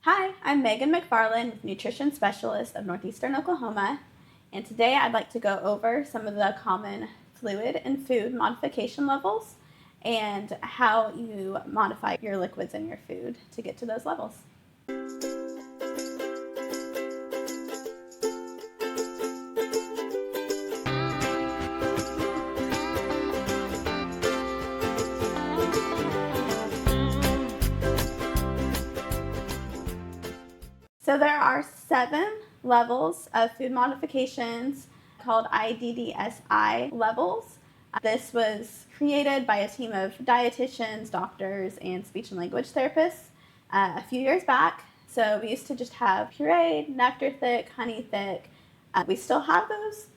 Hi, I'm Megan Mcfarland, Nutrition Specialist of Northeastern Oklahoma, and today I'd like to go over some of the common fluid and food modification levels and how you modify your liquids in your food to get to those levels. So there are 7 levels of food modifications called IDDSI levels. This was created by a team of dietitians, doctors, and speech and language therapists a few years back. So we used to just have pureed, nectar thick, honey thick. We still have those,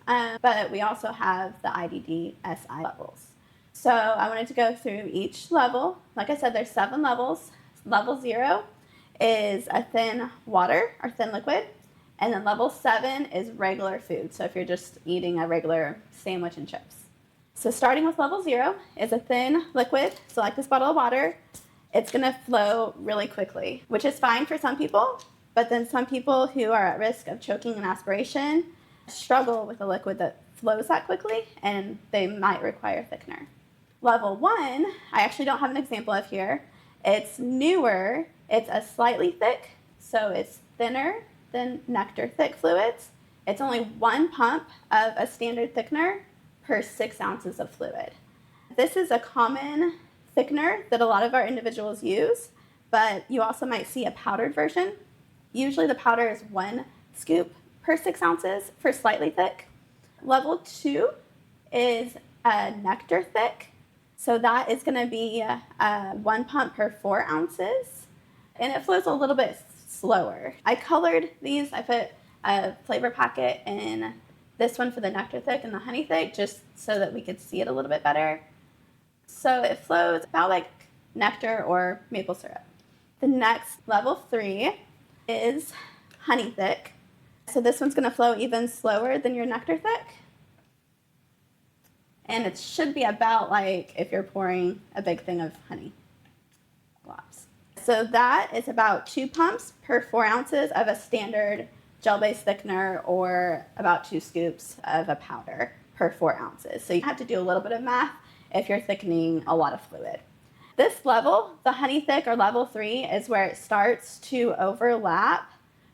but we also have the IDDSI levels. So I wanted to go through each level. Like I said, there's 7 levels. Level 0 is a thin water or thin liquid, and then level 7 is regular food. So if you're just eating a regular sandwich and chips. So starting with level 0 is a thin liquid. So like this bottle of water, it's going to flow really quickly, which is fine for some people, but then some people who are at risk of choking and aspiration struggle with a liquid that flows that quickly, and they might require thickener. Level 1, I actually don't have an example of here. It's newer. It's a slightly thick, so it's thinner than nectar thick fluids. It's only 1 pump of a standard thickener per 6 ounces of fluid. This is a common thickener that a lot of our individuals use, but you also might see a powdered version. Usually the powder is 1 scoop per 6 ounces for slightly thick. Level 2 is a nectar thick. So that is going to be 1 pump per 4 ounces, and it flows a little bit slower. I colored these. I put a flavor packet in this one for the nectar thick and the honey thick just so that we could see it a little bit better. So it flows about like nectar or maple syrup. The next level 3 is honey thick. So this one's going to flow even slower than your nectar thick. And it should be about like if you're pouring a big thing of honey globs. So that is about 2 pumps per 4 ounces of a standard gel-based thickener, or about 2 scoops of a powder per 4 ounces. So you have to do a little bit of math if you're thickening a lot of fluid. This level, the honey thick or level 3, is where it starts to overlap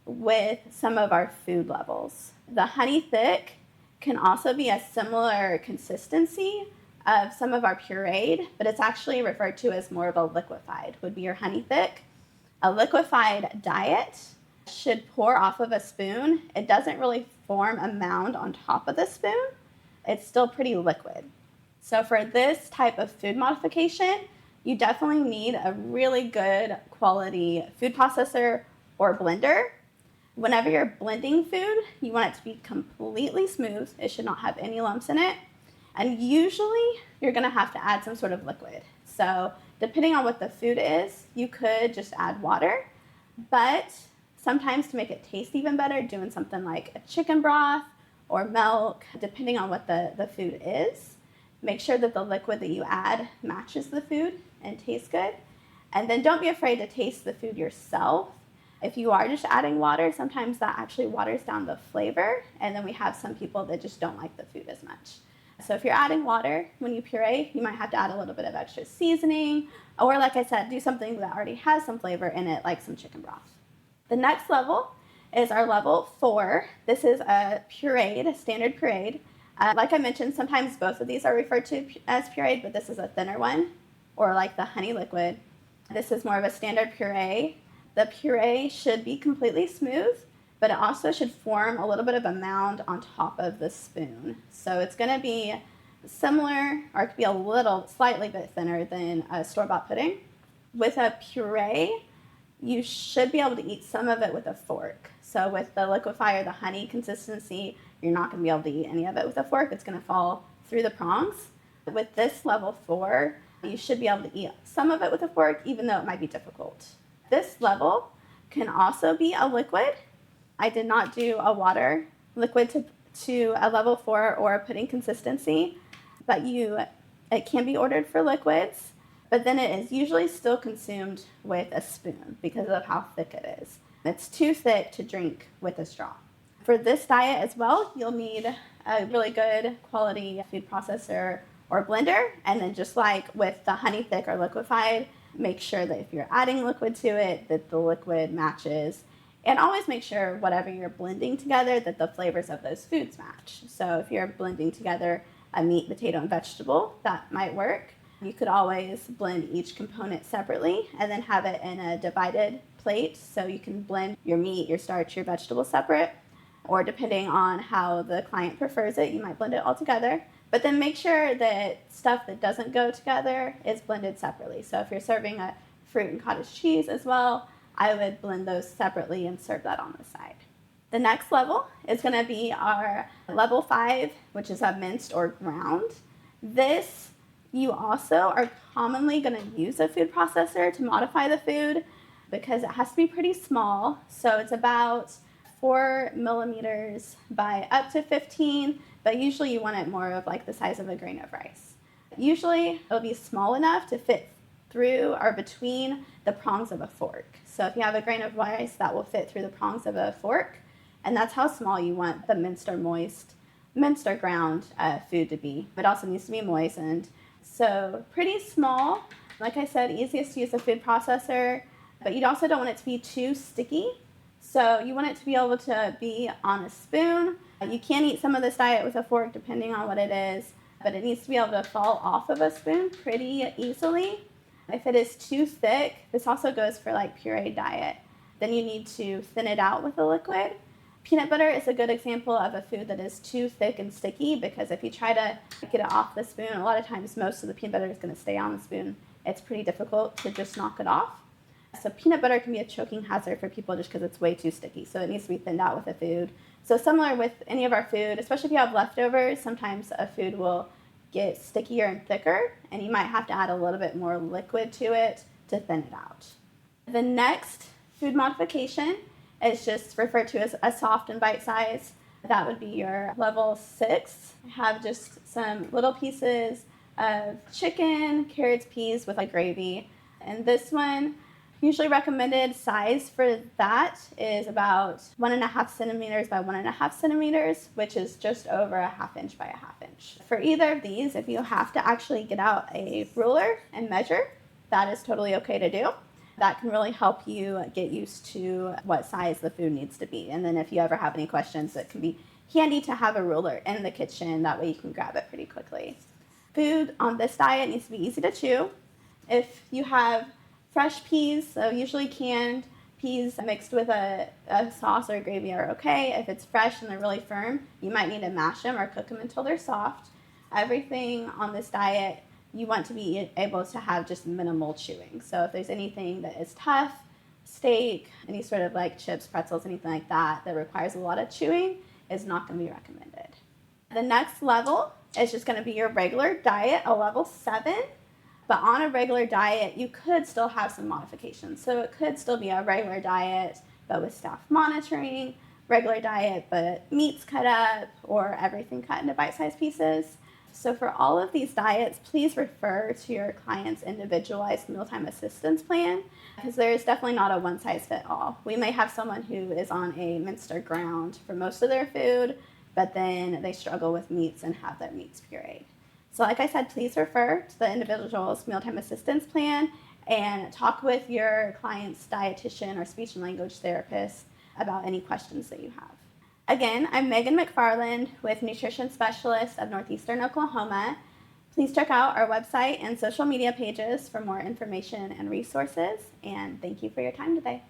with some of our food levels. The honey thick can also be a similar consistency of some of our pureed, but it's actually referred to as more of a liquefied, would be your honey thick. A liquefied diet should pour off of a spoon. It doesn't really form a mound on top of the spoon. It's still pretty liquid. So for this type of food modification, you definitely need a really good quality food processor or blender. Whenever you're blending food, you want it to be completely smooth. It should not have any lumps in it. And usually you're going to have to add some sort of liquid. So depending on what the food is, you could just add water. But sometimes to make it taste even better, doing something like a chicken broth or milk, depending on what the food is, make sure that the liquid that you add matches the food and tastes good. And then don't be afraid to taste the food yourself. If you are just adding water, sometimes that actually waters down the flavor, and then we have some people that just don't like the food as much. So if you're adding water when you puree, you might have to add a little bit of extra seasoning, or like I said, do something that already has some flavor in it, like some chicken broth. The next level is our level 4. This is a pureed, a standard pureed. Like I mentioned, sometimes both of these are referred to as pureed, but this is a thinner one, or like the honey liquid. This is more of a standard puree. The puree should be completely smooth, but it also should form a little bit of a mound on top of the spoon. So it's going to be similar, or it could be a little, slightly bit thinner than a store-bought pudding. With a puree, you should be able to eat some of it with a fork. So with the liquefy or the honey consistency, you're not going to be able to eat any of it with a fork. It's going to fall through the prongs. With this level 4, you should be able to eat some of it with a fork, even though it might be difficult. This level can also be a liquid. I did not do a water liquid to a level 4 or a pudding consistency, but it can be ordered for liquids. but then it is usually still consumed with a spoon because of how thick it is. It's too thick to drink with a straw. For this diet as well, you'll need a really good quality food processor or blender, and then just like with the honey thick or liquefied, make sure that if you're adding liquid to it, that the liquid matches. And always make sure whatever you're blending together that the flavors of those foods match. So if you're blending together a meat, potato, and vegetable, that might work. You could always blend each component separately and then have it in a divided plate so you can blend your meat, your starch, your vegetables separate. Or depending on how the client prefers it, you might blend it all together. But then make sure that stuff that doesn't go together is blended separately. So if you're serving a fruit and cottage cheese as well, I would blend those separately and serve that on the side. The next level is going to be our level 5, which is a minced or ground. This, you also are commonly going to use a food processor to modify the food because it has to be pretty small. So it's about 4 millimeters by up to 15, but usually you want it more of like the size of a grain of rice. Usually it'll be small enough to fit through or between the prongs of a fork. So if you have a grain of rice, that will fit through the prongs of a fork, and that's how small you want the minced or ground food to be. It also needs to be moistened. So pretty small. Like I said, easiest to use a food processor, but you also don't want it to be too sticky. So you want it to be able to be on a spoon. You can eat some of this diet with a fork depending on what it is, but it needs to be able to fall off of a spoon pretty easily. If it is too thick, this also goes for like pureed diet, then you need to thin it out with a liquid. Peanut butter is a good example of a food that is too thick and sticky because if you try to get it off the spoon, a lot of times most of the peanut butter is going to stay on the spoon. It's pretty difficult to just knock it off. So peanut butter can be a choking hazard for people just because it's way too sticky. So it needs to be thinned out with the food. So similar with any of our food, especially if you have leftovers, sometimes a food will get stickier and thicker, and you might have to add a little bit more liquid to it to thin it out. The next food modification is just referred to as a soft and bite size. That would be your level 6. Have just some little pieces of chicken, carrots, peas with a gravy. And this one, usually recommended size for that is about 1.5 centimeters by 1.5 centimeters, which is just over a 1/2 inch by a 1/2 inch. For either of these, if you have to actually get out a ruler and measure, that is totally okay to do. That can really help you get used to what size the food needs to be. And then if you ever have any questions, it can be handy to have a ruler in the kitchen. That way you can grab it pretty quickly. Food on this diet needs to be easy to chew. If you have fresh peas, so usually canned peas mixed with a sauce or a gravy are okay. If it's fresh and they're really firm, you might need to mash them or cook them until they're soft. Everything on this diet, you want to be able to have just minimal chewing. So if there's anything that is tough, steak, any sort of like chips, pretzels, anything like that that requires a lot of chewing is not going to be recommended. The next level is just going to be your regular diet, a level 7. But on a regular diet, you could still have some modifications. So it could still be a regular diet, but with staff monitoring, regular diet, but meats cut up, or everything cut into bite-sized pieces. So for all of these diets, please refer to your client's individualized mealtime assistance plan, because there is definitely not a one-size-fits-all. We may have someone who is on a minced or ground for most of their food, but then they struggle with meats and have their meats pureed. So like I said, please refer to the individual's mealtime assistance plan and talk with your client's dietitian or speech and language therapist about any questions that you have. Again, I'm Megan Mcfarland with Nutrition Specialist of Northeastern Oklahoma. Please check out our website and social media pages for more information and resources, and thank you for your time today.